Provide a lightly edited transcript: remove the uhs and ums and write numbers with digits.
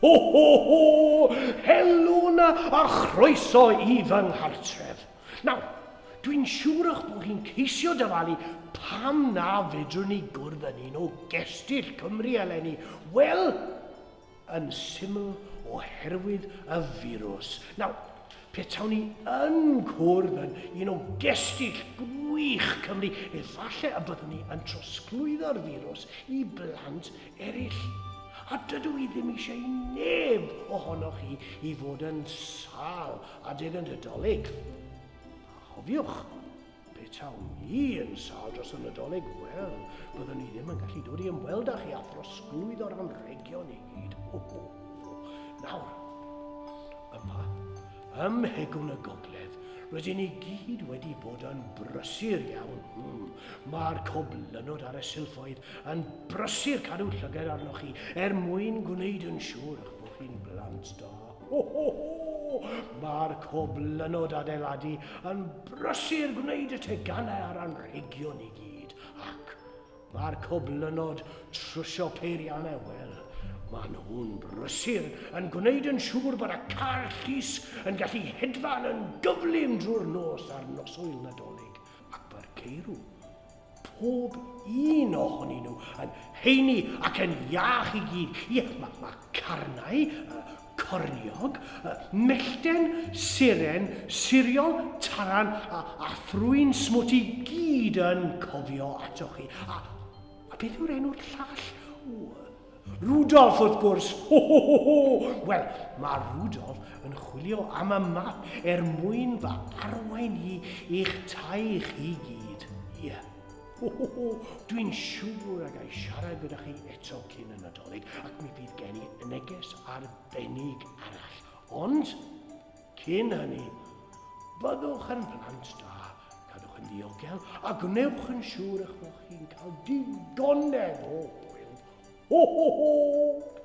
Ho, ho, ho! Helwna a chroeso i fy nghartref. Nawr, dwi'n siwrach bod chi'n ceisio dyfalu pam na fedrwn ni gwrdd yn un o gestyll Cymru eleni. Wel, yn syml oherwydd y virus. Nawr, petawn ni yn cwrdd yn un o gestyll gwych Cymru, efallai y byddwn ni yn trosglwyddo'r virus i blant eraill. A dydw i ddim eisiau i neb ohonoch chi i fod yn sal adeg yn Nadolig. Chofiwch, petaw ni yn sal dros y Nadolig, wel, byddwn ni ddim yn gallu dod i ymweld â chi a throsglwyddo'r anrhegion i gyd. Nawr, yma, ym Mhegwn y Gogledd, rydyn ni gyd wedi bod yn brysur iawn. Mae'r coblynod ar y silffoedd yn brysur cadw llygad arnoch chi mwyn gwneud yn siŵr eich bod chi'n blant da. Mae'r coblynod adeiladu yn brysur gwneud y teganau ar anrhegion i gyd. Ac mae'r coblynod trwsio peiriannau, wel, maen nhw'n brysur yn gwneud yn siŵr bod y car llys yn gallu hedfan yn gyflym drwy'r nos ar noswyl Nadolig. Ac mae'r ceirw, pob un ohonyn nhw yn heini ac yn iach i gyd. Ie, mae carnau, corniog, mellten, siren, siriol, taran a thrwyn smwt i gyd yn cofio atoch chi. A beth yw'r enw'r llall? Rudolf, wrth gwrs. Wel, mae Rudolf yn chwilio am y map mwyn fy arwain i i'ch tai chi gyd. Ie. Dwi'n siŵr ag ei siarad gyda chi eto cyn y Nadolig ac mi fydd gen i neges arbennig arall. Ond, cyn hynny, byddwch yn blant da, cadwch yn ddiogel a gwnewch yn siŵr eich bod chi'n cael digonedd o hwyl. Ho, ho, ho!